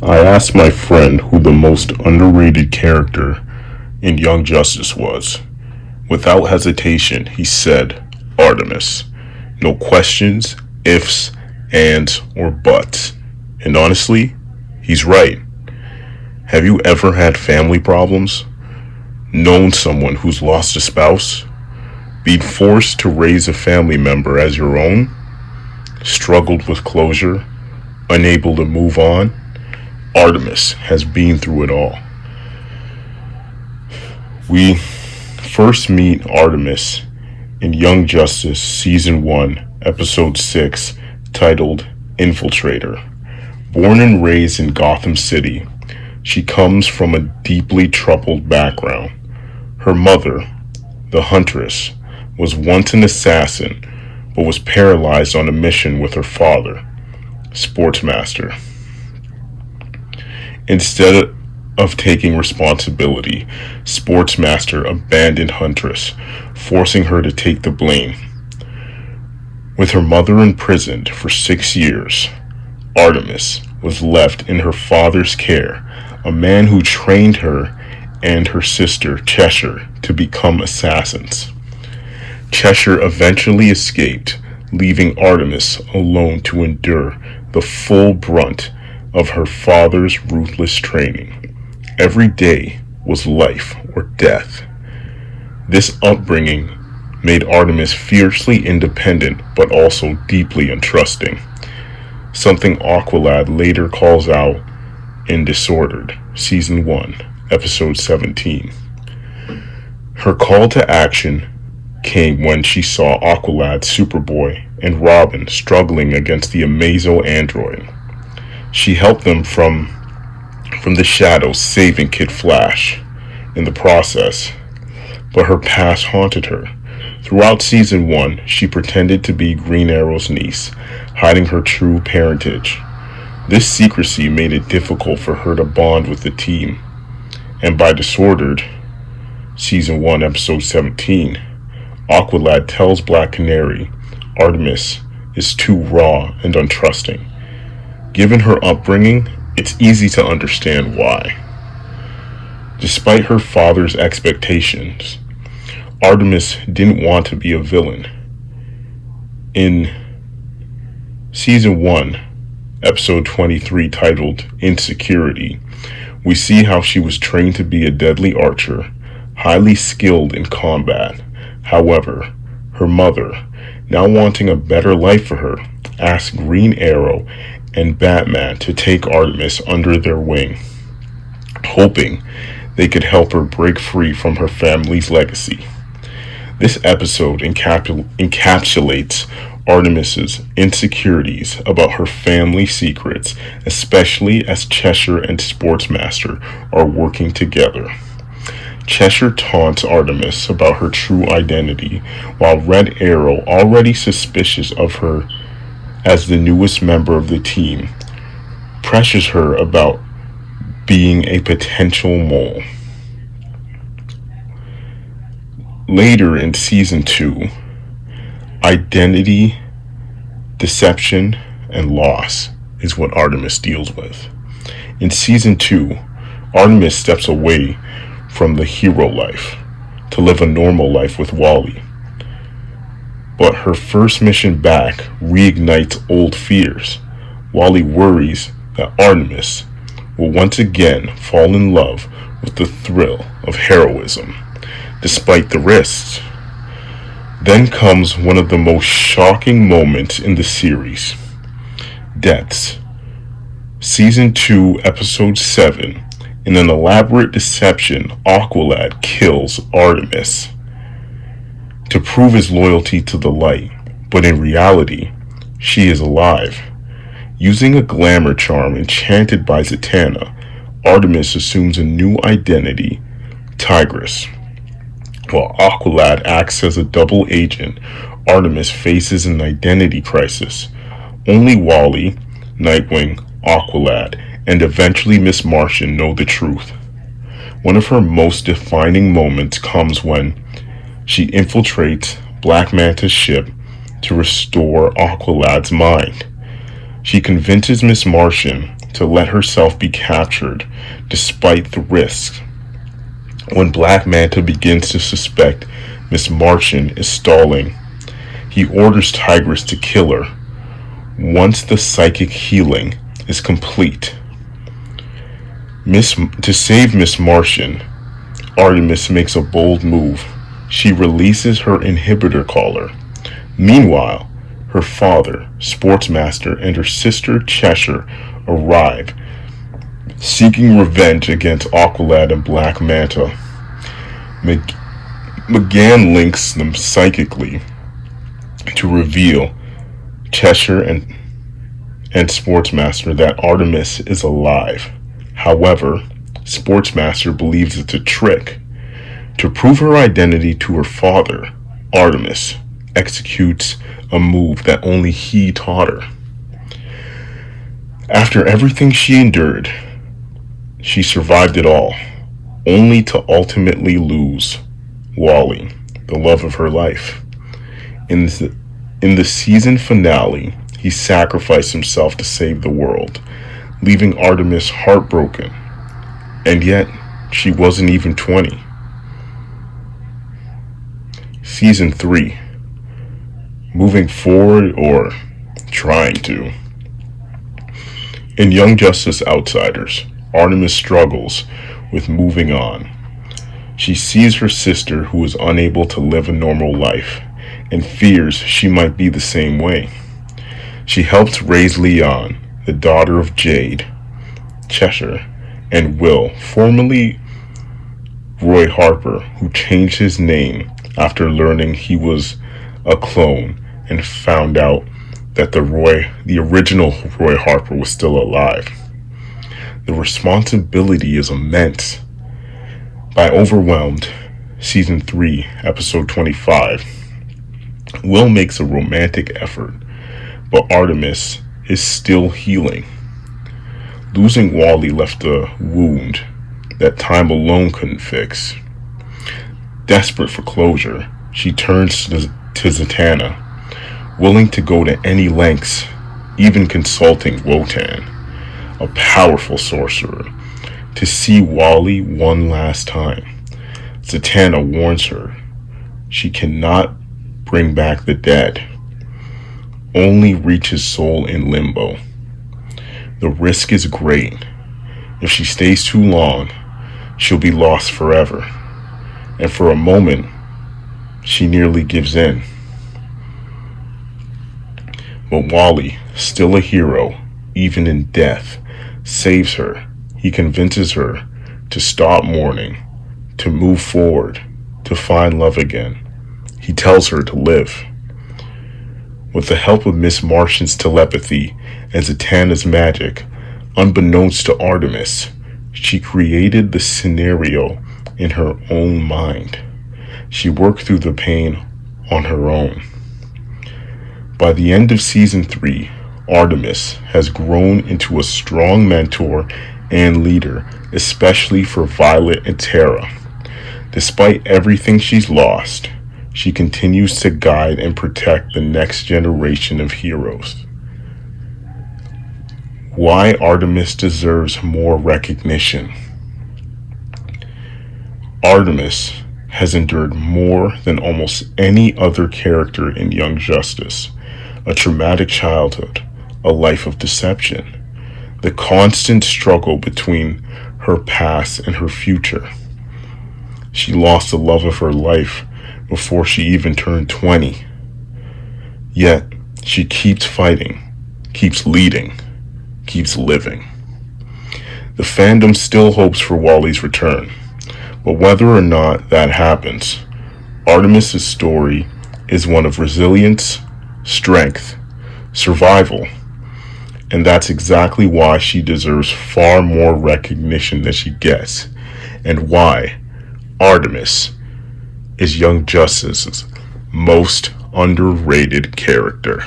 I asked my friend who the most underrated character in Young Justice was. Without hesitation, he said, Artemis. No questions, ifs, ands, or buts. And honestly, he's right. Have you ever had family problems? Known someone who's lost a spouse? Been forced to raise a family member as your own? Struggled with closure? Unable to move on? Artemis has been through it all. We first meet Artemis in Young Justice Season 1, Episode 6, titled Infiltrator. Born and raised in Gotham City, she comes from a deeply troubled background. Her mother, the Huntress, was once an assassin, but was paralyzed on a mission with her father, Sportsmaster. Instead of taking responsibility, Sportsmaster abandoned Huntress, forcing her to take the blame. With her mother imprisoned for 6 years, Artemis was left in her father's care, a man who trained her and her sister Cheshire to become assassins. Cheshire eventually escaped, leaving Artemis alone to endure the full brunt of her father's ruthless training. Every day was life or death. This upbringing made Artemis fiercely independent but also deeply untrusting, something Aqualad later calls out in Disordered, Season 1, Episode 17. Her call to action came when she saw Aqualad, Superboy, and Robin struggling against the Amazo android. She helped them from the shadows, saving Kid Flash in the process, but her past haunted her. Throughout Season 1, she pretended to be Green Arrow's niece, hiding her true parentage. This secrecy made it difficult for her to bond with the team, and by Disordered, Season 1, Episode 17, Aqualad tells Black Canary Artemis is too raw and untrusting. Given her upbringing, it's easy to understand why. Despite her father's expectations, Artemis didn't want to be a villain. In Season 1, Episode 23, titled Insecurity, we see how she was trained to be a deadly archer, highly skilled in combat. However, her mother, now wanting a better life for her, asked Green Arrow and Batman to take Artemis under their wing, hoping they could help her break free from her family's legacy. This episode encapsulates Artemis's insecurities about her family secrets, especially as Cheshire and Sportsmaster are working together. Cheshire taunts Artemis about her true identity, while Red Arrow, already suspicious of her as the newest member of the team, pressures her about being a potential mole. Later in Season 2, identity, deception, and loss is what Artemis deals with. In Season 2, Artemis steps away from the hero life to live a normal life with Wally. But her first mission back reignites old fears. Wally worries that Artemis will once again fall in love with the thrill of heroism, despite the risks. Then comes one of the most shocking moments in the series: deaths. Season 2, Episode 7, in an elaborate deception, Aqualad kills Artemis to prove his loyalty to the light, but in reality, she is alive. Using a glamour charm enchanted by Zatanna, Artemis assumes a new identity, Tigress. While Aqualad acts as a double agent, Artemis faces an identity crisis. Only Wally, Nightwing, Aqualad, and eventually Miss Martian know the truth. One of her most defining moments comes when she infiltrates Black Manta's ship to restore Aqualad's mind. She convinces Miss Martian to let herself be captured despite the risks. When Black Manta begins to suspect Miss Martian is stalling, he orders Tigress to kill her once the psychic healing is complete. To save Miss Martian, Artemis makes a bold move. She releases her inhibitor collar. Meanwhile, her father, Sportsmaster, and her sister Cheshire arrive, seeking revenge against Aqualad and Black Manta. McGann links them psychically to reveal Cheshire and Sportsmaster that Artemis is alive. However, Sportsmaster believes it's a trick. To prove her identity to her father, Artemis executes a move that only he taught her. After everything she endured, she survived it all, only to ultimately lose Wally, the love of her life. In the season finale, he sacrificed himself to save the world, leaving Artemis heartbroken. And yet, she wasn't even 20. Season 3. Moving forward, or trying to. In Young Justice Outsiders, Artemis struggles with moving on. She sees her sister who is unable to live a normal life and fears she might be the same way. She helps raise Leon, the daughter of Jade, Cheshire, and Will, formerly Roy Harper, who changed his name after learning he was a clone and found out that the original Roy Harper was still alive. The responsibility is immense. By Overwhelmed, Season 3, Episode 25, Will makes a romantic effort, but Artemis is still healing. Losing Wally left a wound that time alone couldn't fix. Desperate for closure, she turns to Zatanna, willing to go to any lengths, even consulting Wotan, a powerful sorcerer, to see Wally one last time. Zatanna warns her she cannot bring back the dead, only reach his soul in limbo. The risk is great. If she stays too long, she'll be lost forever. And for a moment, she nearly gives in. But Wally, still a hero, even in death, saves her. He convinces her to stop mourning, to move forward, to find love again. He tells her to live. With the help of Miss Martian's telepathy and Zatanna's magic, unbeknownst to Artemis, she created the scenario in her own mind. She worked through the pain on her own. By the end of Season 3, Artemis has grown into a strong mentor and leader, especially for Violet and Terra. Despite everything she's lost, she continues to guide and protect the next generation of heroes. Why Artemis deserves more recognition. Artemis has endured more than almost any other character in Young Justice. A traumatic childhood, a life of deception, the constant struggle between her past and her future. She lost the love of her life before she even turned 20. Yet, she keeps fighting, keeps leading, keeps living. The fandom still hopes for Wally's return, but whether or not that happens, Artemis' story is one of resilience, strength, survival, and that's exactly why she deserves far more recognition than she gets, and why Artemis is Young Justice's most underrated character.